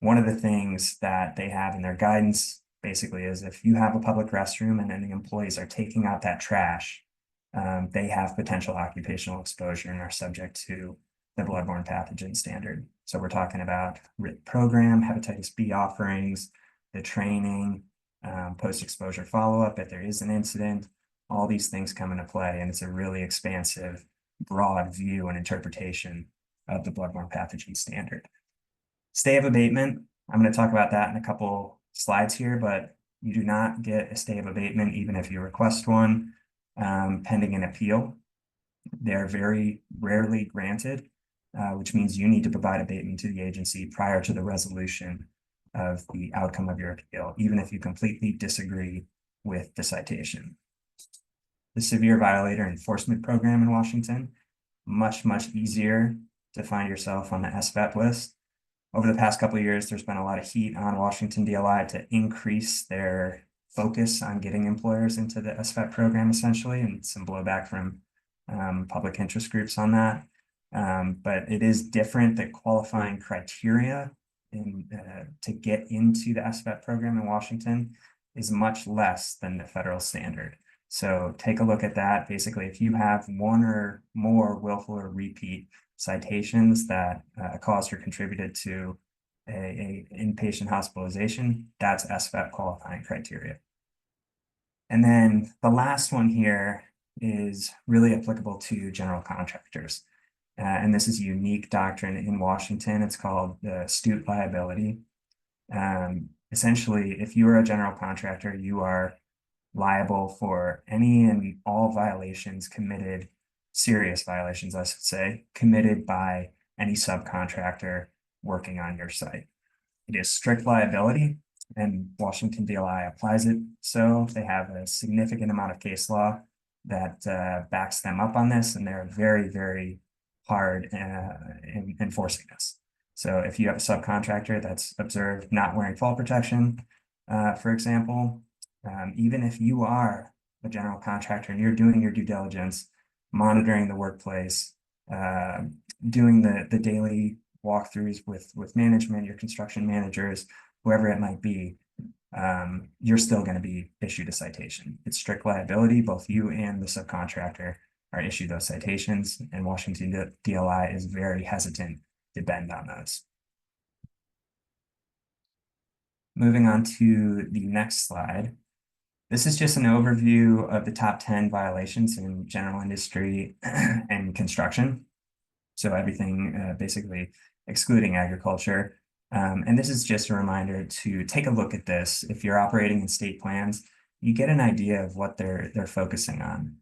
One of the things that they have in their guidance basically is if you have a public restroom and then the employees are taking out that trash, they have potential occupational exposure and are subject to the bloodborne pathogen standard. So we're talking about WRIT program, hepatitis B offerings, the training, post-exposure follow-up if there is an incident, all these things come into play, and it's a really expansive, broad view and interpretation of the bloodborne pathogen standard. Stay of abatement, I'm going to talk about that in a couple slides here, but you do not get a stay of abatement even if you request one pending an appeal. They're very rarely granted, which means you need to provide abatement to the agency prior to the resolution of the outcome of your appeal, even if you completely disagree with the citation. The severe violator enforcement program in Washington, much easier to find yourself on the SVEP list. Over the past couple of years, there's been a lot of heat on Washington DLI to increase their focus on getting employers into the SVEP program, essentially, and some blowback from public interest groups on that. But it is different. The qualifying criteria to get into the SVEP program in Washington is much less than the federal standard. So take a look at that. Basically, if you have one or more willful or repeat citations that caused or contributed to a inpatient hospitalization, that's SVEP qualifying criteria. And then the last one here is really applicable to general contractors. And this is a unique doctrine in Washington. It's called the astute liability. Essentially, if you are a general contractor, you are liable for any and all violations committed, serious violations, I should say, committed by any subcontractor working on your site. It is strict liability, and Washington DLI applies it. So they have a significant amount of case law that backs them up on this, and they're very hard in enforcing this. So if you have a subcontractor that's observed not wearing fall protection, for example, even if you are a general contractor and you're doing your due diligence, monitoring the workplace, doing the daily walkthroughs with management, your construction managers, whoever it might be, you're still going to be issued a citation. It's strict liability. Both you and the subcontractor are issued those citations, and Washington DLI is very hesitant to bend on those. Moving on to the next slide. This is just an overview of the top 10 violations in general industry and construction. So everything basically excluding agriculture. And this is just a reminder to take a look at this. If you're operating in state plans, you get an idea of what they're focusing on.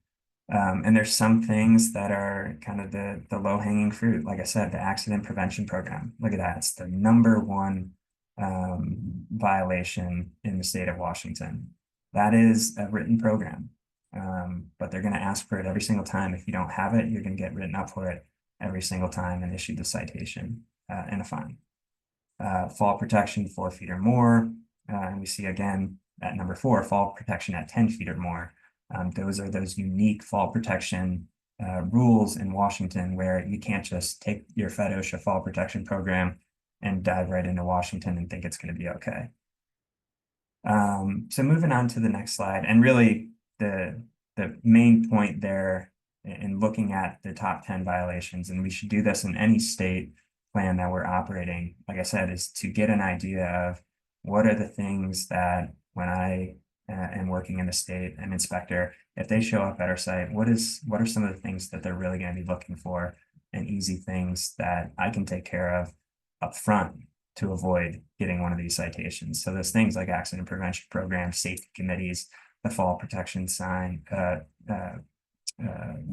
And there's some things that are kind of the low-hanging fruit. Like I said, the accident prevention program. Look at that. It's the #1 violation in the state of Washington. That is a written program, but they're going to ask for it every single time. If you don't have it, you're going to get written up for it every single time and issued the citation and a fine. Fall protection 4 feet or more. And we see again at #4, fall protection at 10 feet or more. Those are those unique fall protection rules in Washington where you can't just take your OSHA fall protection program and dive right into Washington and think it's going to be okay. So moving on to the next slide, and really the main point there in looking at the top 10 violations, and we should do this in any state plan that we're operating, like I said, is to get an idea of what are the things that when I am working in a state, an inspector, if they show up at our site, what are some of the things that they're really going to be looking for, and easy things that I can take care of up front to avoid getting one of these citations. So there's things like accident prevention programs, safety committees, the fall protection sign,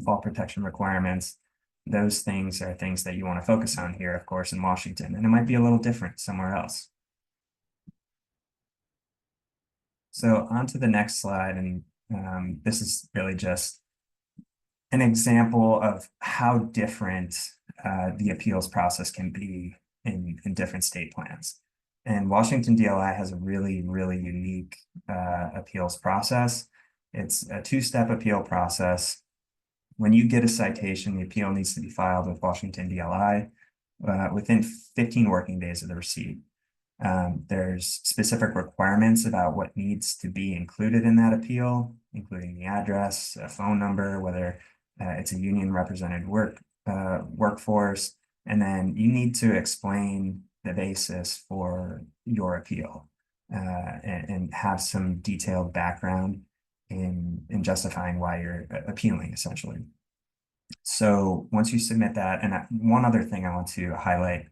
fall protection requirements. Those things are things that you want to focus on here, of course, in Washington, and it might be a little different somewhere else. So on to the next slide, and this is really just an example of how different the appeals process can be in different state plans. And Washington DLI has a really, really unique appeals process. It's a two-step appeal process. When you get a citation, the appeal needs to be filed with Washington DLI within 15 working days of the receipt. There's specific requirements about what needs to be included in that appeal, including the address, a phone number, whether it's a union represented workforce, and then you need to explain the basis for your appeal and have some detailed background in justifying why you're appealing, essentially. So once you submit that, and one other thing I want to highlight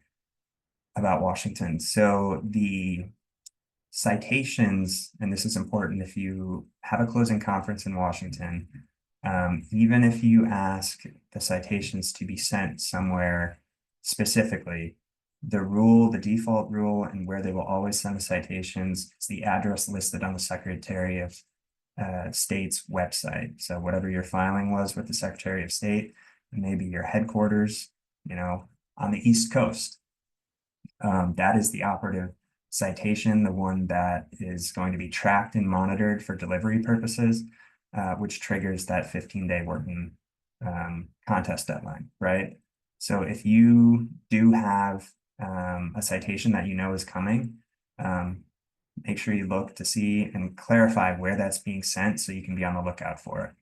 about Washington. So the citations, and this is important if you have a closing conference in Washington, even if you ask the citations to be sent somewhere specifically, the default rule, and where they will always send the citations is the address listed on the Secretary of State's website. So whatever your filing was with the Secretary of State, maybe your headquarters, on the East Coast. That is the operative citation, the one that is going to be tracked and monitored for delivery purposes, which triggers that 15-day working contest deadline, right? So if you do have a citation that is coming, make sure you look to see and clarify where that's being sent so you can be on the lookout for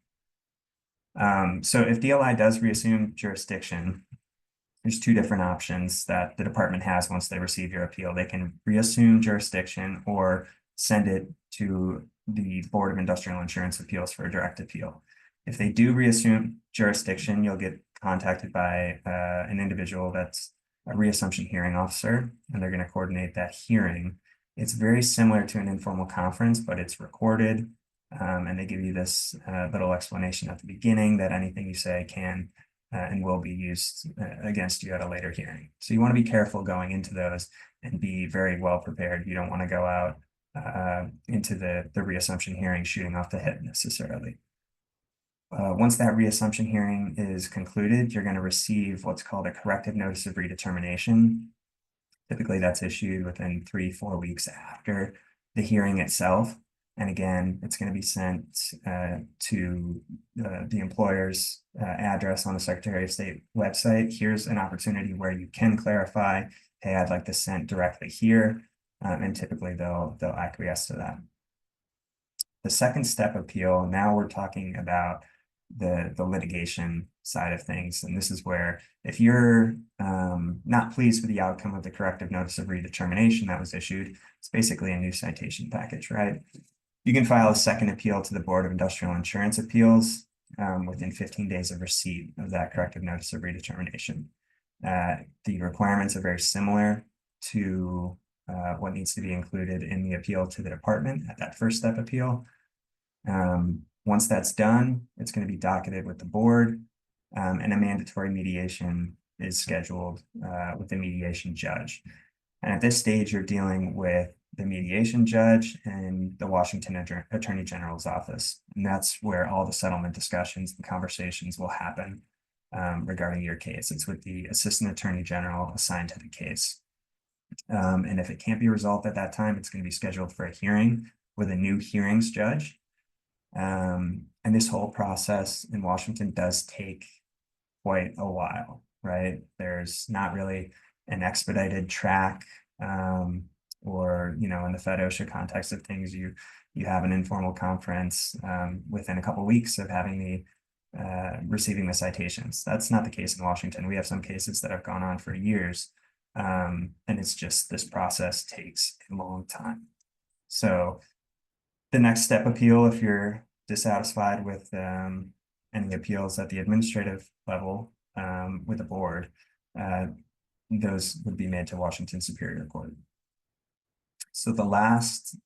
it. So if DLI does reassume jurisdiction, there's two different options that the department has once they receive your appeal. They can reassume jurisdiction or send it to the Board of Industrial Insurance Appeals for a direct appeal. If they do reassume jurisdiction, you'll get contacted by an individual that's a reassumption hearing officer, and they're going to coordinate that hearing. It's very similar to an informal conference, but it's recorded, and they give you this little explanation at the beginning that anything you say can and will be used against you at a later hearing. So you want to be careful going into those and be very well prepared. You don't want to go out into the reassumption hearing shooting off the hip necessarily. Once that reassumption hearing is concluded, you're going to receive what's called a corrective notice of redetermination. Typically that's issued within 3-4 weeks after the hearing itself. And again, it's going to be sent to the employer's address on the Secretary of State website. Here's an opportunity where you can clarify, hey, I'd like this sent directly here. And typically they'll acquiesce to that. The second step appeal, now we're talking about the litigation side of things. And this is where if you're not pleased with the outcome of the corrective notice of redetermination that was issued, it's basically a new citation package, right? You can file a second appeal to the Board of Industrial Insurance Appeals within 15 days of receipt of that corrective notice of redetermination. The requirements are very similar to what needs to be included in the appeal to the department at that first step appeal. Once that's done, it's going to be docketed with the board, and a mandatory mediation is scheduled with the mediation judge. And at this stage, you're dealing with the mediation judge and the Washington Attorney General's office. And that's where all the settlement discussions and conversations will happen regarding your case. It's with the Assistant Attorney General assigned to the case. And if it can't be resolved at that time, it's going to be scheduled for a hearing with a new hearings judge. And this whole process in Washington does take quite a while, right? There's not really an expedited track, or, in the Fed OSHA context of things, you have an informal conference within a couple of weeks of having receiving the citations. That's not the case in Washington. We have some cases that have gone on for years, and it's just this process takes a long time. So the next step appeal, if you're dissatisfied with any appeals at the administrative level with the board, those would be made to Washington Superior Court. So the last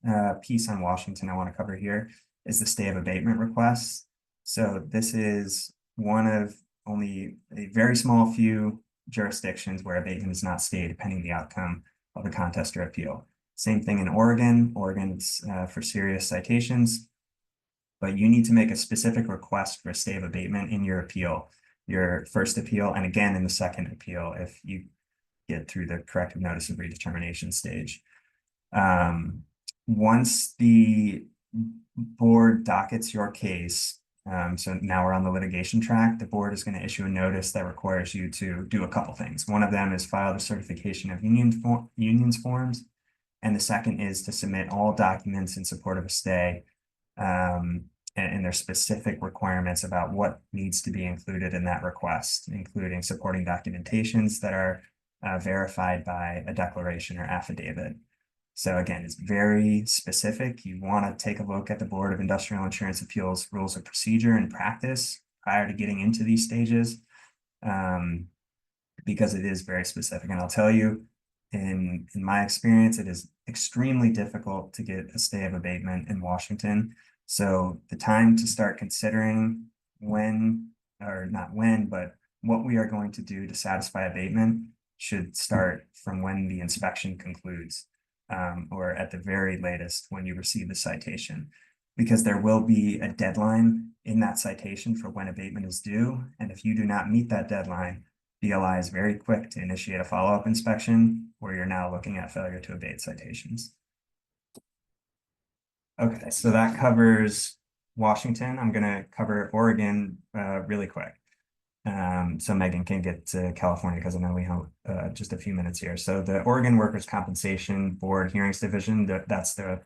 piece on Washington I want to cover here is the stay of abatement requests. So this is one of only a very small few jurisdictions where abatement is not stayed pending the outcome of a contest or appeal. Same thing in Oregon. Oregon's for serious citations, but you need to make a specific request for a stay of abatement in your appeal, your first appeal, and again in the second appeal if you get through the corrective notice of redetermination stage. Once the board dockets your case, so now we're on the litigation track, the board is going to issue a notice that requires you to do a couple things. One of them is file the certification of unions forms, and the second is to submit all documents in support of a stay, and there's specific requirements about what needs to be included in that request, including supporting documentations that are verified by a declaration or affidavit. So again, it's very specific. You want to take a look at the Board of Industrial Insurance Appeals rules of procedure and practice prior to getting into these stages, because it is very specific. And I'll tell you, in my experience, it is extremely difficult to get a stay of abatement in Washington. So the time to start considering when, or not when, but what we are going to do to satisfy abatement should start from when the inspection concludes, or at the very latest when you receive the citation, because there will be a deadline in that citation for when abatement is due. And if you do not meet that deadline, BLI is very quick to initiate a follow-up inspection where you're now looking at failure to abate citations. Okay, so that covers Washington. I'm going to cover Oregon really quick. So Megan can get to California because I know we have just a few minutes here. So the Oregon Workers' Compensation Board Hearings Division, that's the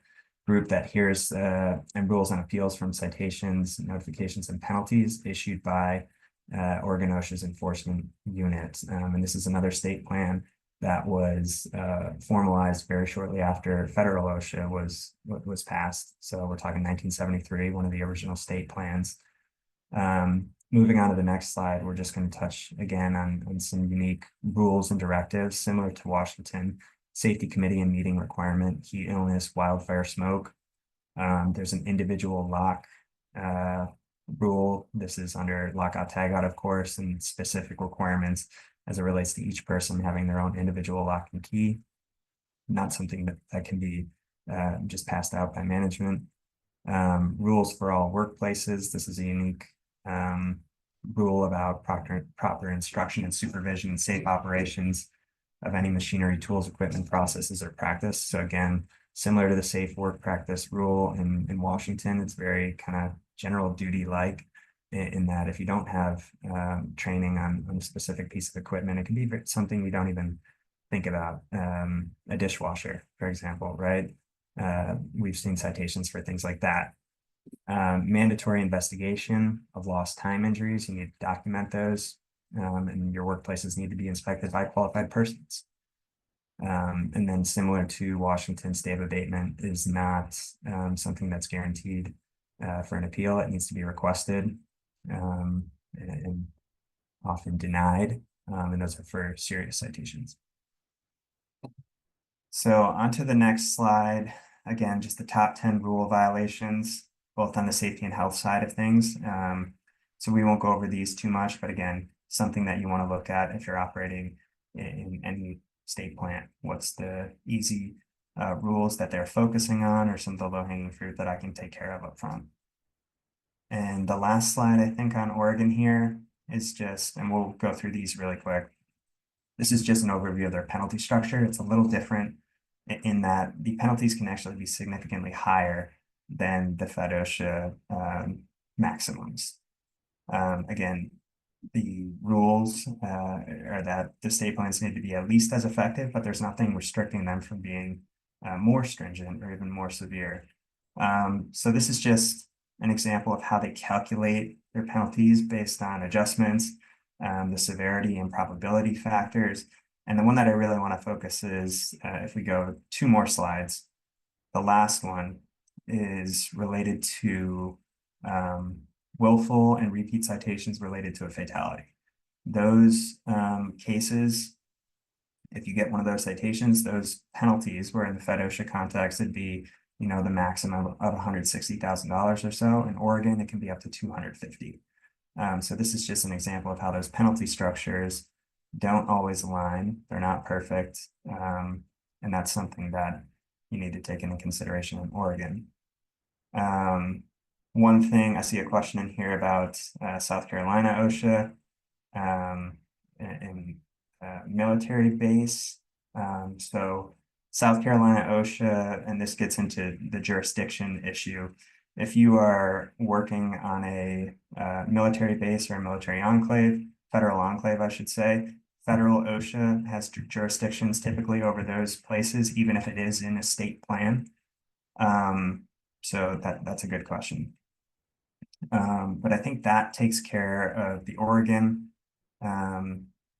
group that hears and rules on appeals from citations, notifications, and penalties issued by Oregon OSHA's enforcement unit. And this is another state plan that was formalized very shortly after federal OSHA was passed. So we're talking 1973, one of the original state plans. Moving on to the next slide, we're just going to touch again on some unique rules and directives similar to Washington. Safety committee and meeting requirement, heat illness, wildfire smoke. There's an individual lock rule. This is under lockout tagout, of course, and specific requirements as it relates to each person having their own individual lock and key. Not something that can be just passed out by management. Rules for all workplaces. This is a unique rule about proper instruction and supervision and safe operations of any machinery, tools, equipment, processes, or practice. So again, similar to the safe work practice rule in Washington, it's very kind of general duty like in that if you don't have training on a specific piece of equipment, it can be something you don't even think about. A dishwasher, for example, right? We've seen citations for things like that. Mandatory investigation of lost time injuries. You need to document those, and your workplaces need to be inspected by qualified persons. And then similar to Washington, stay of abatement is not something that's guaranteed for an appeal. It needs to be requested and often denied, and those are for serious citations. So on to the next slide. Again, just the top 10 rule violations, both on the safety and health side of things. So we won't go over these too much, but again, something that you want to look at if you're operating in any state plant. What's the easy rules that they're focusing on, or some of the low-hanging fruit that I can take care of up front. And the last slide, I think, on Oregon here is just, and we'll go through these really quick. This is just an overview of their penalty structure. It's a little different in that the penalties can actually be significantly higher than the OSHA maximums. Again, the rules are that the state plans need to be at least as effective, but there's nothing restricting them from being more stringent or even more severe. So this is just an example of how they calculate their penalties based on adjustments, the severity and probability factors. And the one that I really want to focus is, if we go 2 more slides, the last one is related to willful and repeat citations related to a fatality. Those cases, if you get one of those citations, those penalties, where in the OSHA context, it'd be, you know, the maximum of $160,000 or so. In Oregon, it can be up to $250,000. So this is just an example of how those penalty structures don't always align. They're not perfect. And that's something that you need to take into consideration in Oregon. One thing, I see a question in here about South Carolina OSHA and military base. So South Carolina OSHA, and this gets into the jurisdiction issue. If you are working on a military base or a military enclave, federal enclave, I should say, federal OSHA has jurisdictions typically over those places, even if it is in a state plan. So that's a good question. But I think that takes care of the Oregon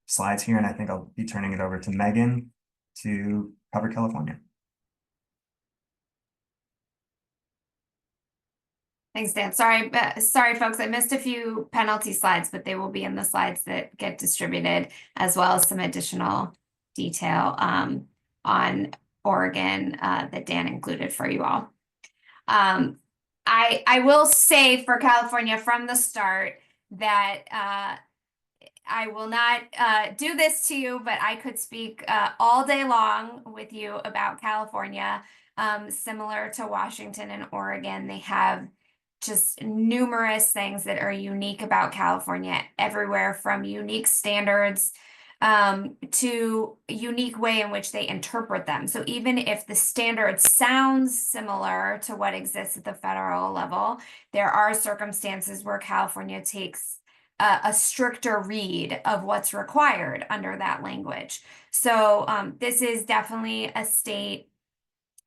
slides here, and I think I'll be turning it over to Megan to cover California. Thanks, Dan. Sorry, folks. I missed a few penalty slides, but they will be in the slides that get distributed, as well as some additional detail on Oregon that Dan included for you all. I will say for California from the start that I will not do this to you, but I could speak all day long with you about California. Similar to Washington and Oregon, they have just numerous things that are unique about California, everywhere from unique standards to a unique way in which they interpret them. So even if the standard sounds similar to what exists at the federal level, there are circumstances where California takes a stricter read of what's required under that language. So this is definitely a state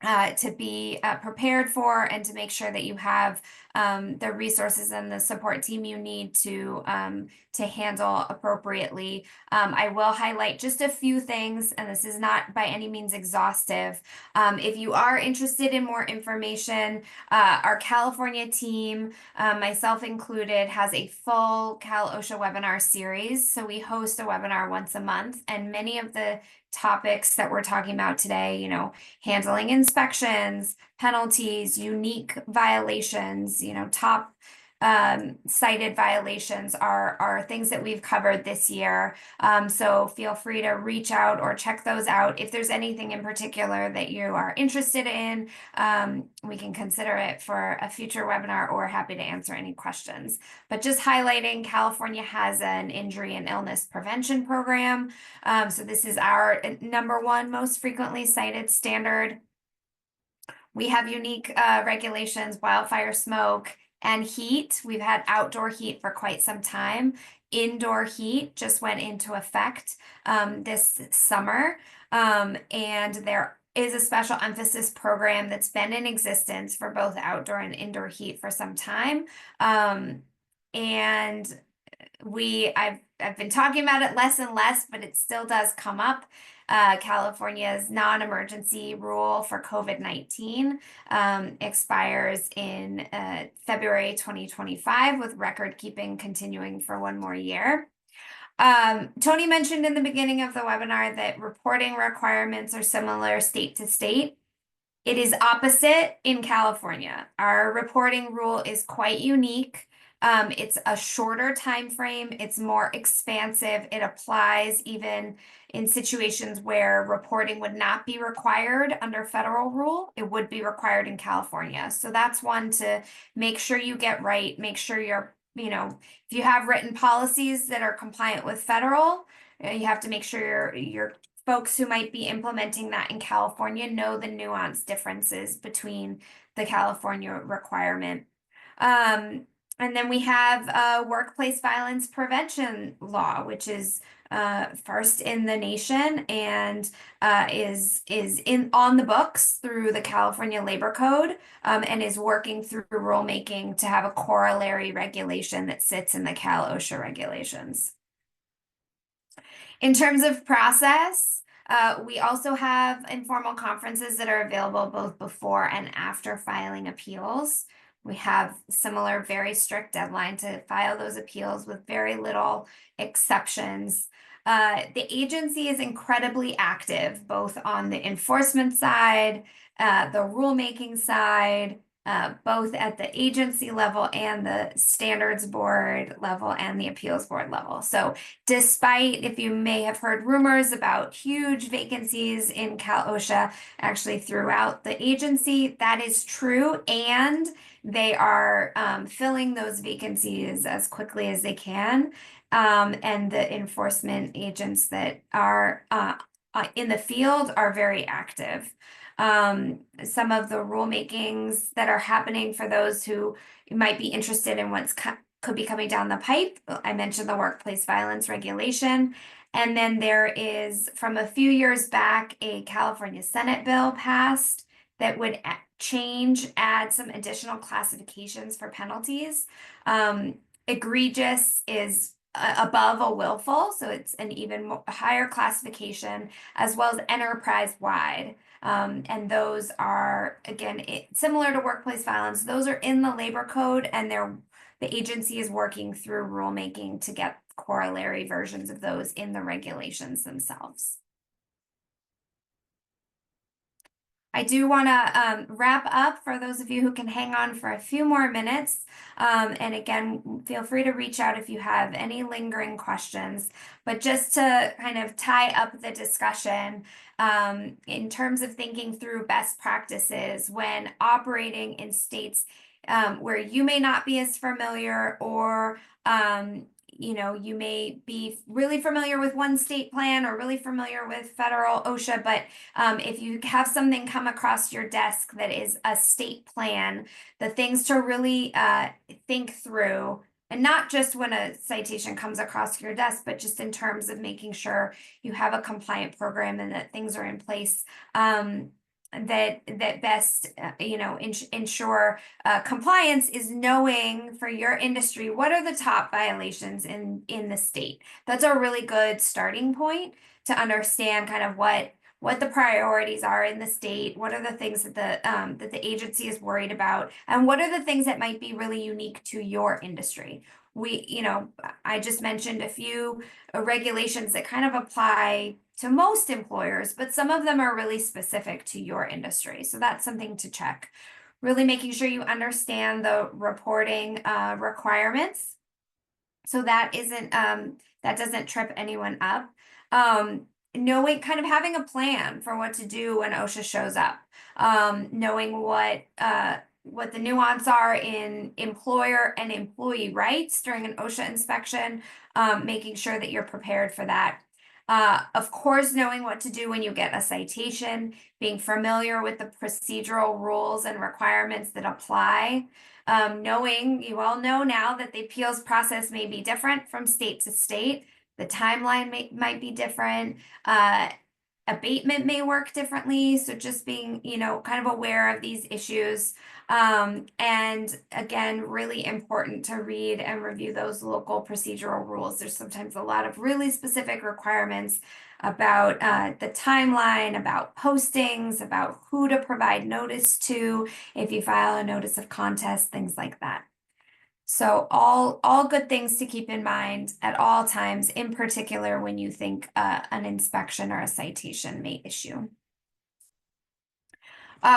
to be prepared for, and to make sure that you have the resources and the support team you need to handle appropriately. I will highlight just a few things, and this is not by any means exhaustive. If you are interested in more information, our California team, myself included, has a full Cal OSHA webinar series. So we host a webinar once a month, and many of the topics that we're talking about today, you know, handling inspections, penalties, unique violations, you know, top cited violations are things that we've covered this year. So feel free to reach out or check those out. If there's anything in particular that you are interested in, we can consider it for a future webinar, or happy to answer any questions. But just highlighting, California has an injury and illness prevention program. So this is our #1 most frequently cited standard. We have unique regulations, wildfire smoke and heat. We've had outdoor heat for quite some time. Indoor heat just went into effect this summer. And there is a special emphasis program that's been in existence for both outdoor and indoor heat for some time. And I've been talking about it less and less, but it still does come up. California's non-emergency rule for COVID-19 expires in February 2025, with record keeping continuing for 1 more year. Tony mentioned in the beginning of the webinar that reporting requirements are similar state to state. It is opposite in California. Our reporting rule is quite unique. It's a shorter time frame. It's more expansive. It applies even in situations where reporting would not be required under federal rule. It would be required in California. So that's one to make sure you get right. Make sure you're, you know, if you have written policies that are compliant with federal, you have to make sure your folks who might be implementing that in California know the nuanced differences between the California requirement. And then we have a workplace violence prevention law, which is first in the nation, and is on the books through the California Labor Code, and is working through rulemaking to have a corollary regulation that sits in the Cal OSHA regulations. In terms of process, we also have informal conferences that are available both before and after filing appeals. We have similar, very strict deadline to file those appeals with very little exceptions. The agency is incredibly active, both on the enforcement side, the rulemaking side, both at the agency level and the standards board level and the appeals board level. So despite, if you may have heard rumors about huge vacancies in Cal OSHA, actually throughout the agency, that is true, and they are filling those vacancies as quickly as they can. And the enforcement agents that are in the field are very active. Some of the rulemakings that are happening for those who might be interested in what's could be coming down the pipe. I mentioned the workplace violence regulation. And then there is, from a few years back, a California Senate bill passed that would add some additional classifications for penalties. Egregious is above a willful, so it's an even higher classification, as well as enterprise-wide. And those are, again, similar to workplace violence. Those are in the labor code, and the agency is working through rulemaking to get corollary versions of those in the regulations themselves. I do want to wrap up for those of you who can hang on for a few more minutes. And again, feel free to reach out if you have any lingering questions. But just to kind of tie up the discussion, in terms of thinking through best practices when operating in states where you may not be as familiar, or you may be really familiar with one state plan or really familiar with federal OSHA, but if you have something come across your desk that is a state plan, the things to really think through, and not just when a citation comes across your desk, but just in terms of making sure you have a compliant program and that things are in place that best ensure compliance, is knowing for your industry what are the top violations in the state. That's a really good starting point to understand kind of what the priorities are in the state, what are the things that the agency is worried about, and what are the things that might be really unique to your industry. I just mentioned a few regulations that kind of apply to most employers, but some of them are really specific to your industry. So that's something to check. Really making sure you understand the reporting requirements, so that doesn't trip anyone up. Knowing, kind of having a plan for what to do when OSHA shows up. Knowing what the nuance are in employer and employee rights during an OSHA inspection, making sure that you're prepared for that. Of course, knowing what to do when you get a citation, being familiar with the procedural rules and requirements that apply. Knowing, you all know now that the appeals process may be different from state to state. The timeline might be different. Abatement may work differently. So just being, kind of aware of these issues. And again, really important to read and review those local procedural rules. There's sometimes a lot of really specific requirements about the timeline, about postings, about who to provide notice to if you file a notice of contest, things like that. So all good things to keep in mind at all times, in particular when you think an inspection or a citation may issue.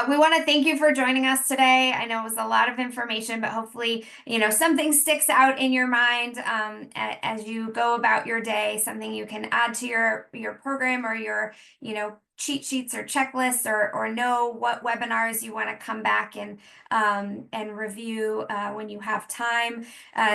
We want to thank you for joining us today. I know it was a lot of information, but hopefully, something sticks out in your mind as you go about your day, something you can add to your program or your, cheat sheets or checklists, or know what webinars you want to come back and review when you have time.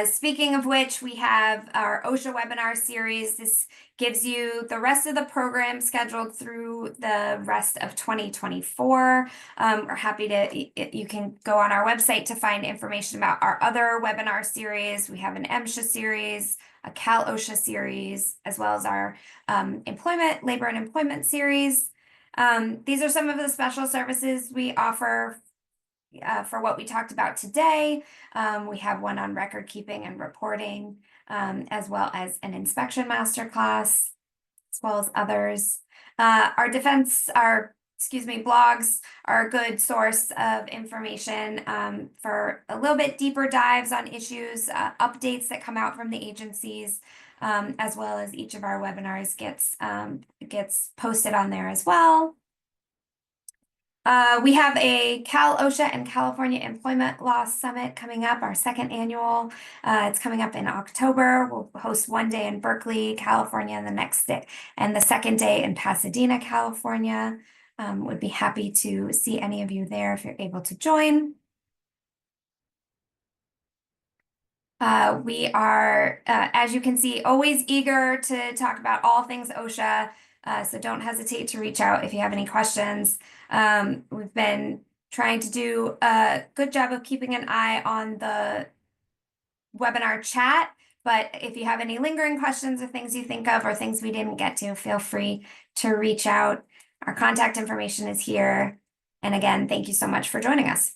Speaking of which, we have our OSHA webinar series. This gives you the rest of the program scheduled through the rest of 2024. We're happy you can go on our website to find information about our other webinar series. We have an MSHA series, a Cal OSHA series, as well as our labor and employment series. These are some of the special services we offer for what we talked about today. We have one on record keeping and reporting, as well as an inspection masterclass, as well as others. Our blogs are a good source of information for a little bit deeper dives on issues, updates that come out from the agencies, as well as each of our webinars gets posted on there as well. We have a Cal OSHA and California Employment Law Summit coming up, our second annual. It's coming up in October. We'll host one day in Berkeley, California, and the second day in Pasadena, California. Would be happy to see any of you there if you're able to join. We are, as you can see, always eager to talk about all things OSHA. So don't hesitate to reach out if you have any questions. We've been trying to do a good job of keeping an eye on the webinar chat, but if you have any lingering questions or things you think of or things we didn't get to, feel free to reach out. Our contact information is here. And again, thank you so much for joining us.